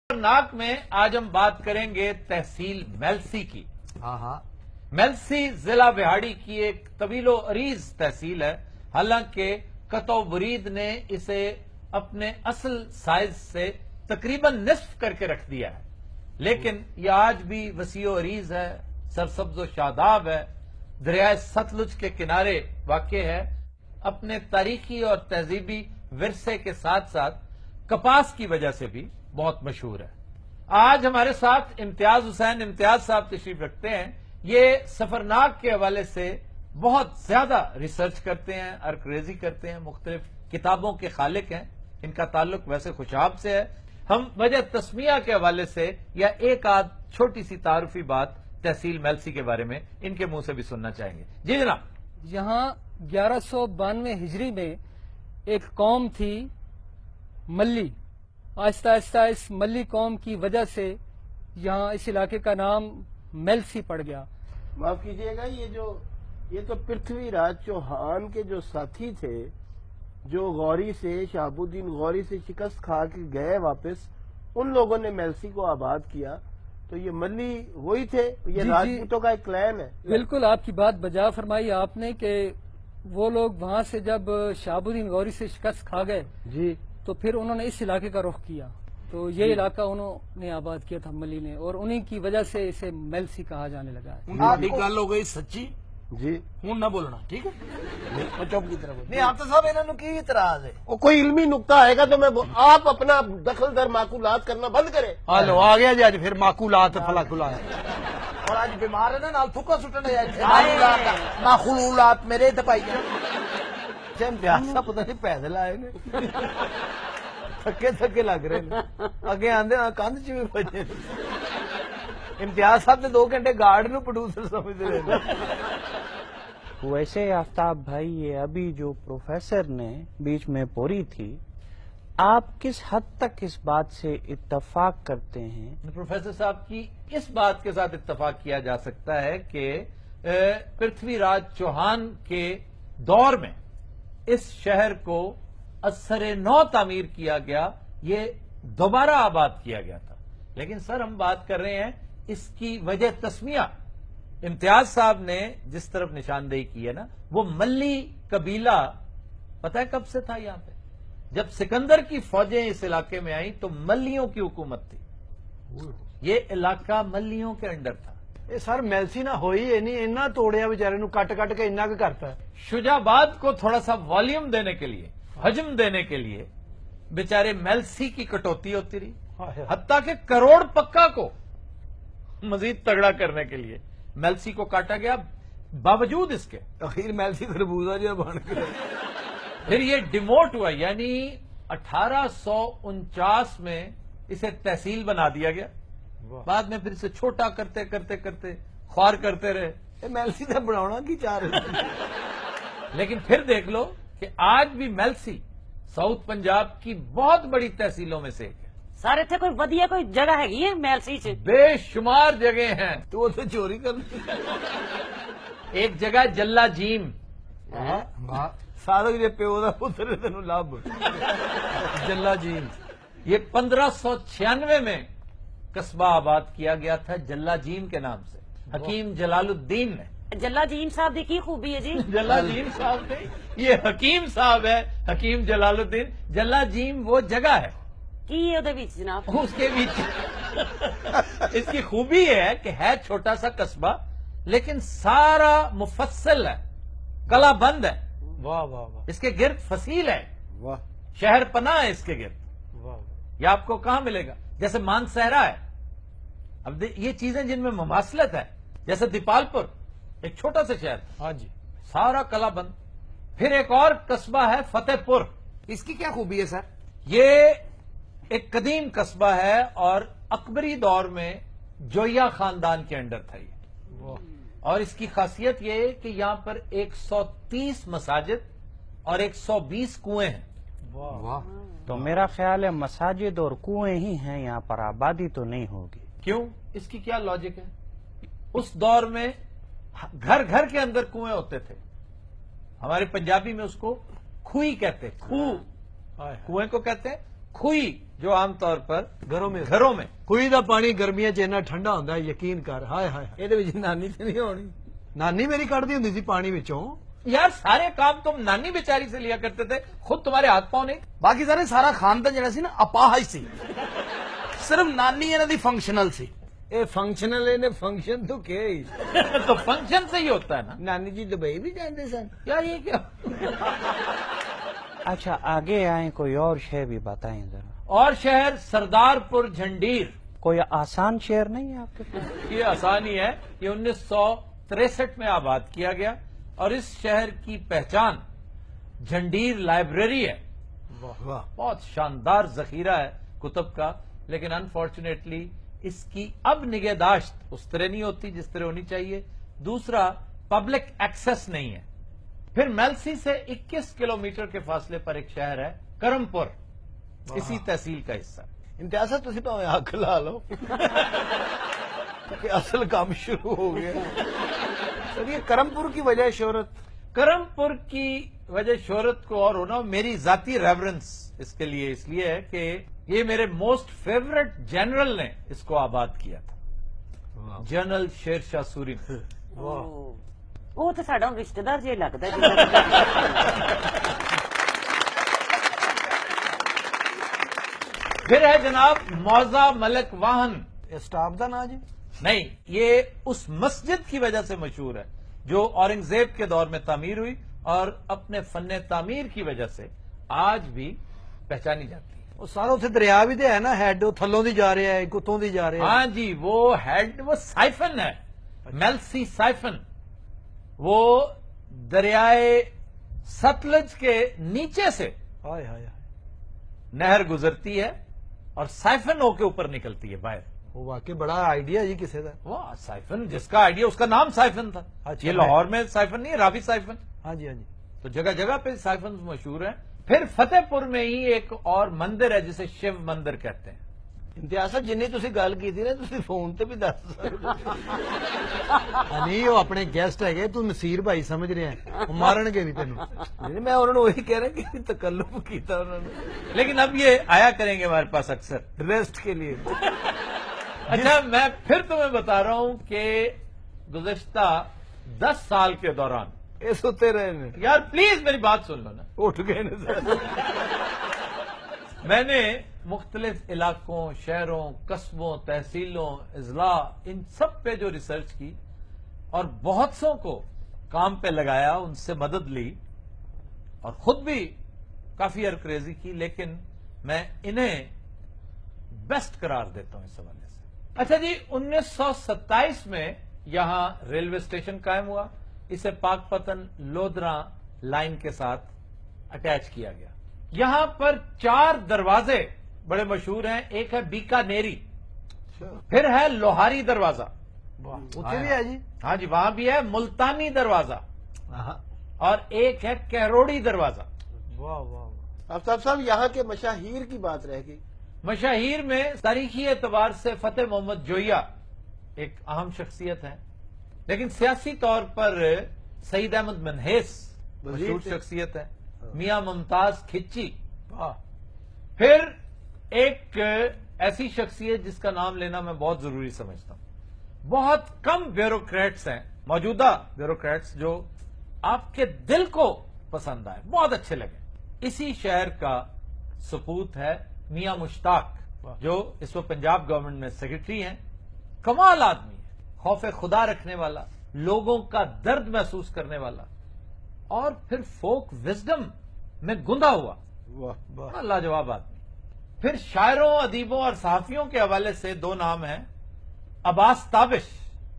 नाक में आज हम बात करेंगे तहसील मेलसी की। हाँ मेलसी जिला बिहाड़ी की एक तवीलो अरीज तहसील है। हालांकि कतो बरीद ने इसे अपने असल साइज से तकरीबन निस्फ करके रख दिया है, लेकिन यह आज भी वसीओ अरीज है, सरसब्जो शादाब है, दरियाए सतलुज के किनारे वाक़े है। अपने तारीखी और तहजीबी विरसे के साथ साथ कपास की वजह से भी बहुत मशहूर है। आज हमारे साथ इम्तियाज हुसैन इम्तियाज साहब तशरीफ रखते हैं। ये सफरनाक के हवाले से बहुत ज्यादा रिसर्च करते हैं, अर्करेजी करते हैं, मुख्तलिफ किताबों के खालिक हैं। इनका ताल्लुक वैसे खुशाब से है। हम वजह तस्मिया के हवाले से या एक आध छोटी सी तारुफी बात तहसील मेलसी के बारे में इनके मुंह से भी सुनना चाहेंगे। जी जनाब। यहाँ 1192 हिजरी में एक कौम थी मल्ली। आहिस्ता आहिस्ता इस मल्ली कौम की वजह से यहाँ इस इलाके का नाम मेलसी पड़ गया। माफ कीजिएगा, ये तो पृथ्वीराज चौहान के जो साथी थे, जो गौरी से शहाबुद्दीन गौरी से शिकस्त खा के गए वापस, उन लोगों ने मेलसी को आबाद किया। तो ये मल्ली वही थे, ये राजपूतों का एक क्लैन है। बिल्कुल आपकी बात बजा फरमाई आपने कि वो लोग वहां से जब शहाबुद्दीन गौरी से शिकस्त खा गए जी, तो फिर उन्होंने इस इलाके का रुख किया। तो ये इलाका उन्होंने आबाद किया था मल्ली ने, और उन्हीं की वजह से इसे मेलसी कहा जाने लगा है। आपकी गल हो गई सच्ची जी, हूं ना बोलना, ठीक है? मैं चुप की तरफ नहीं आप तो साहब इन्होंने की इतराज है। वो कोई इल्मी नुक्ता आएगा तो आप अपना दखल दर माकूलात करना बंद करें। हालो आ गया जी, आज फिर माकूलात फलाकुला और आज बीमार है ना, नाल थुक्का सुटने जाए माखुलूलात मेरे दपाई प्यासा पता नहीं पैदल आए ने, थके थके लग रहे ने, अगे आंदे कंध च भी बजे। इम्तियाज साहब ने 2 घंटे गार्ड नु प्रोड्यूसर समझ रहे। वैसे आफ्ताब भाई, ये अभी जो प्रोफेसर ने बीच में पोरी थी, आप किस हद तक इस बात से इत्तफाक करते हैं? प्रोफेसर साहब की इस बात के साथ इत्तफाक किया जा सकता है कि पृथ्वीराज चौहान के दौर में इस शहर को असरे नौ तामीर किया गया, ये दोबारा आबाद किया गया था। लेकिन सर हम बात कर रहे हैं इसकी वजह तस्मिया। इम्तियाज साहब ने जिस तरफ निशानदेही की है ना, वो मल्ली कबीला पता है कब से था यहां पे? जब सिकंदर की फौजें इस इलाके में आई तो मल्लियों की हुकूमत थी। ये इलाका मल्लियों के अंडर था। ये सर मेलसी ना होई है नहीं, इन्ना तोड़िया बेचारे नु कट कट के इन्ना करता है। शुजाबाद को थोड़ा सा वॉल्यूम देने के लिए, हजम देने के लिए बेचारे मेलसी की कटौती होती रही, हत्ता के करोड़ पक्का को मजीद तगड़ा करने के लिए मेलसी को काटा गया। बावजूद इसके आखिर मेलसी खरबूजा जो बन गया। फिर ये डिमोट हुआ, यानी 1849 में इसे तहसील बना दिया गया। बाद में फिर इसे छोटा करते करते करते ख्वार करते रहे। मेलसी तो बनाना की चाह रहे। लेकिन फिर देख लो कि आज भी मेलसी साउथ पंजाब की बहुत बड़ी तहसीलों में से एक है। सर इतने कोई वधिया कोई जगह हैगी है मेलसी च? बेशुमार जगह हैं। तो वो तो चोरी कर एक जगह जल्ला जीम, साधक जे प्यो का पुत्र तेन लाभ जल्ला जीम, ये 1596 में कस्बा आबाद किया गया था जल्ला जीम के नाम से, हकीम जलालुद्दीन ने। जल्ला जीम साहब की खूबी है जी? जल्ला जीम साहब नहीं, ये हकीम साहब है, हकीम जलालुद्दीन। जल्ला जीम वो जगह है की ਉਹਦੇ ਵਿੱਚ जनाब, उसके बीच। इसकी खूबी है कि है छोटा सा कस्बा, लेकिन सारा मुफस्सल है, कला बंद है। वाह वाह वाह, इसके गिर्द फसील है, वाह शहर पनाह है इसके गिर्द। वाह। ये आपको कहां मिलेगा? जैसे मानसहरा है। अब ये चीजें जिनमें मुमासलत है, जैसे दीपालपुर एक छोटा सा शहर, हाँ जी, सारा कला बंद। फिर एक और कस्बा है फतेहपुर। इसकी क्या खूबी है सर? ये एक कदीम कस्बा है और अकबरी दौर में जोया खानदान के अंडर था ये। और इसकी खासियत ये है कि यहां पर 130 मसाजिद और 120 कुएं हैं। वाह। तो मेरा ख्याल है मसाजिद और कुएं ही हैं यहाँ पर, आबादी तो नहीं होगी। क्यों? इसकी क्या लॉजिक है? उस दौर में घर घर के अंदर कुएं होते थे। हमारे पंजाबी में उसको खुई कहते, खू, कुएं को कहते हैं खुई। جو عام طور پر گھروں میں کوئی دا پانی گرمیاں چ اتنا ٹھنڈا ہوتا ہے، یقین کر. ہائے ہائے ہائے. یہ نانی سے نہیں ہونی. نانی میری کٹتی ہوں سی پانی وچوں. یار سارے کام تم نانی بیچاری سے لیا کرتے تھے، خود تمہارے ہاتھ پاؤں نہیں. باقی سارا خاندان جڑا سی نا اپاہج سی، صرف نانی انہاں دی فنکشنل سی. یہ فنکشنل نے فنکشن تو کیا ہی. تو فنکشن سے ہی ہوتا ہے نا. نانی جی دبئی بھی جاندے سن. یار یہ کیا. اچھا آگے آئیں، کوئی اور شہر بھی بتائیں ذرا. اور شہر سردار پور جھنڈیر. کوئی آسان شہر نہیں ہے آپ کے پاس؟ یہ آسان ہی ہے. یہ 1963 میں آباد کیا گیا اور اس شہر کی پہچان جھنڈیر لائبریری ہے. بہت شاندار ذخیرہ ہے کتب کا، لیکن انفارچونیٹلی اس کی اب نگہداشت اس طرح نہیں ہوتی جس طرح ہونی چاہیے. دوسرا پبلک ایکسس نہیں ہے. پھر میلسی سے 21 کلومیٹر کے فاصلے پر ایک شہر ہے کرمپور، اسی تحصیل کا حصہ. امتیاز صاحب تسی پاویں اکھ لا لو کہ اصل کام شروع ہو گیا. سر یہ کرمپور کی وجہ شہرت. کرمپور کی وجہ شہرت کو اور ہونا میری ذاتی ریورنس اس کے لیے اس لیے ہے کہ یہ میرے موسٹ فیورٹ جنرل نے اس کو آباد کیا تھا، جنرل شیر شاہ سوری. وہ تو ساڈا رشتہ دار جی لگتا ہے. پھر ہے جناب موزہ ملک واہن. اسٹاف دا نا جی؟ نہیں، یہ اس مسجد کی وجہ سے مشہور ہے جو اورنگزیب کے دور میں تعمیر ہوئی اور اپنے فن تعمیر کی وجہ سے آج بھی پہچانی جاتی ہے. وہ سارا اتنے دریا بھی تو ہے نا، ہیڈ تھلوں دی جا رہا ہے، کتوں دی جا رہا ہے. ہاں جی، وہ ہیڈ وہ سائفن ہے، میلسی سائفن. وہ دریائے ستلج کے نیچے سے ہائے ہائے ہائے. نہر گزرتی ہے اور سائفن ہو کے اوپر نکلتی ہے باہر. وہ واقعی بڑا آئیڈیا جی کسی دا. وہ سائفن جس کا آئیڈیا، اس کا نام سائفن تھا. اچھا، یہ لاہور میں سائفن نہیں ہے، راوی سائفن. ہاں جی ہاں جی. تو جگہ جگہ پہ سائفن مشہور ہیں. پھر فتح پور میں ہی ایک اور مندر ہے جسے شیو مندر کہتے ہیں. امتیاز صاحب جنی تسی گل کیتی نا تسی فون تے بھی دس نہیں وہ اپنے گیسٹ ہے تو نصیر بھائی سمجھ رہے ہیں، وہ مارن گے بھی تینوں. میں انہوں نے وہی کہہ رہا کہ تکلف کیتا انہوں نے لیکن اب یہ آیا کریں گے ہمارے پاس اکثر. ریسٹ کے لیے. اچھا میں پھر تمہیں بتا رہا ہوں کہ گزشتہ 10 سال کے دوران، یہ سوتے رہے نے. یار پلیز میری بات سن لو نا، اٹھ گئے نا سر. میں نے مختلف علاقوں، شہروں، قصبوں، تحصیلوں، اضلاع، ان سب پہ جو ریسرچ کی اور بہت سوں کو کام پہ لگایا، ان سے مدد لی اور خود بھی کافی ارکریزی کی، لیکن میں انہیں بیسٹ قرار دیتا ہوں اس حوالے سے. اچھا جی، 1927 میں یہاں ریلوے اسٹیشن قائم ہوا. اسے پاک پتن لودھراں لائن کے ساتھ اٹیچ کیا گیا. یہاں پر 4 دروازے بڑے مشہور ہیں. ایک ہے بیکانیری، پھر ہے لوہاری دروازہ، اتنے بھی ہے جی. ہاں جی وہاں بھی ہے ملتانی دروازہ، اور ایک ہے کہروڑی دروازہ. واہ واہ. آفتاب صاحب یہاں کے مشاہیر کی بات رہ گئی. مشاہیر میں تاریخی اعتبار سے فتح محمد جوئیہ ایک اہم شخصیت ہے، لیکن سیاسی طور پر سعید احمد منحیس مشہور شخصیت ہے. میاں ممتاز کھچی. پھر ایک ایسی شخصیت جس کا نام لینا میں بہت ضروری سمجھتا ہوں. بہت کم بیوروکریٹس ہیں، موجودہ بیوروکریٹس، جو آپ کے دل کو پسند آئے، بہت اچھے لگے. اسی شہر کا سپوت ہے میاں مشتاق، جو اس وقت پنجاب گورنمنٹ میں سیکرٹری ہیں. کمال آدمی ہے، خوف خدا رکھنے والا، لوگوں کا درد محسوس کرنے والا، اور پھر فوک وزڈم میں گندا ہوا. بڑا لاجواب آدمی. پھر شاعروں، ادیبوں اور صحافیوں کے حوالے سے 2 نام ہیں. عباس تابش،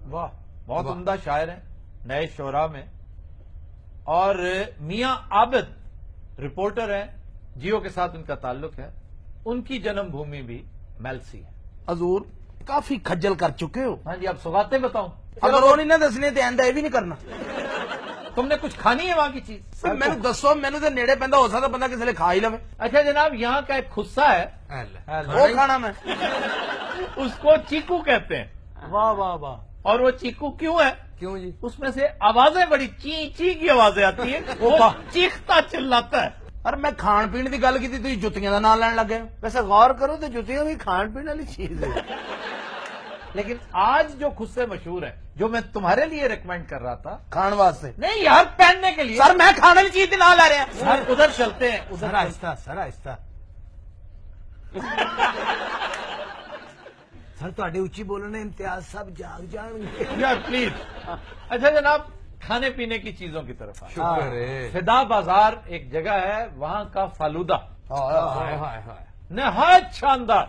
واہ بہت عمدہ شاعر ہیں نئے شعراء میں. اور میاں عابد رپورٹر ہیں، جیو کے ساتھ ان کا تعلق ہے. ان کی جنم بھومی بھی میلسی ہے. حضور کافی کھجل کر چکے ہو. ہاں جی، اب سوغاتیں بتاؤں. اگر وہ نہیں نہ دسنے تو آئندہ یہ بھی نہیں کرنا. تم نے کچھ کھانی ہے وہاں کی چیز؟ مینو دسو، مینو تو نیڑے پہنتا ہو سکتا بندہ کسی نے کھا ہی لو. اچھا جناب، یہاں کا ایک خصہ ہے، وہ کھانا میں اس کو چیکو کہتے ہیں. واہ واہ واہ. اور وہ چیکو کیوں ہے؟ کیوں جی؟ اس میں سے آوازیں بڑی چی چی کی آوازیں آتی ہیں، وہ چیختا چلاتا ہے. और मैं खान पीन की गल की तुम जुत्तियां का नाम लैन लग गए। वैसे गौर करो तो जुतियां भी खान पीने वाली चीज है। लेकिन आज जो खुस्से मशहूर है, जो मैं तुम्हारे लिए रिकमेंड कर रहा था, खान वास्ते नहीं यार पहनने के लिए। सर मैं खाने वाली चीज ना ला रहे हैं सर उधर चलते हैं, उधर सर आहिस्ता, सर आहिस्ता। सर ਤੁਹਾਡੇ ਉੱਚੀ ਬੋਲਣੇ ਇम्तियाज साहब जाग जाएंगे। यार प्लीज। अच्छा जनाब, खाने पीने की चीजों की तरफ आए। शुक्र है। फिदा बाजार एक जगह है, वहां का फालूदा हाय हाय हाय। नहायत शानदार।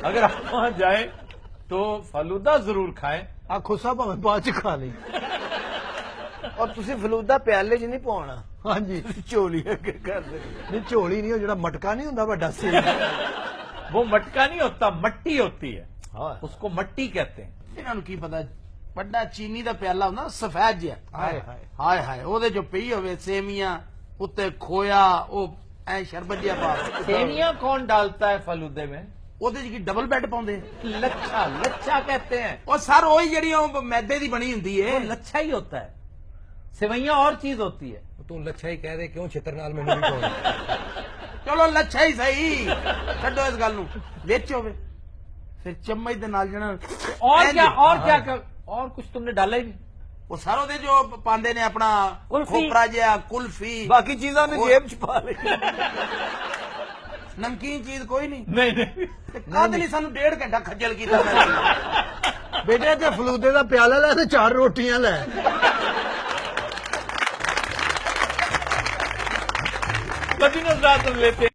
अगर आप वहां जाएं तो फालूदा जरूर खाएं। ਆ ਖੁੱਸਾ ਭਾਵੇਂ ਬਾਅਦ ਚ ਖਾ ਲਈ। ਔਰ ਤੁਸੀਂ ਫਲੂਦਾ ਪਿਆਲੇ 'ਚ ਨਹੀਂ ਪਾਉਣਾ, ਹਾਂਜੀ ਝੋਲੀ ਅੱਗੇ ਕਰ ਦੇ। ਨਹੀਂ ਝੋਲੀ ਨਹੀਂ, ਉਹ ਜਿਹੜਾ ਮਟਕਾ ਨਹੀਂ ਹੁੰਦਾ ਵੱਡਾ ਸੀ। वो मटका नहीं होता, मट्टी होती है, हाँ। उसको मट्टी कहते हैं। ਇਹਨਾਂ ਨੂੰ ਕੀ ਪਤਾ ਵੱਡਾ ਚੀਨੀ ਦਾ ਪਿਆਲਾ ਹੁੰਦਾ ਨਾ, ਸਫੈਦ ਜਿਹਾ। ਹਾਏ ਹਾਏ। ਹਾਏ ਹਾਏ, ਉਹਦੇ ਜੋ ਪਈ ਹੋਵੇ ਸੇਮੀਆਂ, ਉੱਤੇ ਖੋਇਆ, ਉਹ ਐ ਸ਼ਰਬਤ ਜਿਹਾ ਪਾ ਕੇ। सेवियां कौन डालता है फालूदे में? ਉਹਦੇ 'ਚ ਕੀ ਡਬਲ ਬੈੱਡ ਪਾਉਂਦੇ? लच्छा, लच्छा कहते हैं। ਉਹ ਸਰ ਉਹੀ ਜਿਹੜੀ ਉਹ ਮੈਦੇ ਦੀ ਬਣੀ ਹੁੰਦੀ वो ਏ। लच्छा ही होता है, सेवैयां और चीज होती है। ਤੂੰ ਲੱਛਾ ਹੀ ਕਹਿ ਦੇ, ਕਿਉਂ ਛਿੱਤਰ ਨਾਲ ਮੈਨੂੰ ਵੀ ਪਾਉਣਾ। ਚਲੋ ਲੱਛਾ ਹੀ ਸਹੀ, ਛੱਡੋ ਇਸ ਗੱਲ ਨੂੰ। ਵਿੱਚ ਹੋਵੇ ਫਿਰ ਚਮਚ ਦੇ ਨਾਲ ਜਿਹੜਾ और ਇੰਝ। क्या, और ਹਾਂ। क्या कर, और कुछ तुमने डाला ही नहीं। ਉਹ ਸਰ ਉਹਦੇ ਜੋ ਪਾਉਂਦੇ ਨੇ ਆਪਣਾ ਕੁਲਫੀ। ਖੋਪਰਾ ਜਿਹਾ, ਕੁਲਫੀ, ਬਾਕੀ ਚੀਜ਼ਾਂ ਨੇ ਜੇਬ 'ਚ ਪਾ ਲਈ। ਨਮਕੀਨ ਚੀਜ਼ ਕੋਈ ਨਹੀਂ। नहीं नहीं, ਕਾਹਦੇ ਲਈ ਸਾਨੂੰ 1.5 ਘੰਟਾ ਖੱਜਲ ਕੀਤਾ ਬੇਟੇ ਤੇ ਫਲੂਦੇ ਦਾ ਪਿਆਲਾ ਲੈ ਤੇ 4 ਰੋਟੀਆਂ ਲੈ। कभी नजरात लेते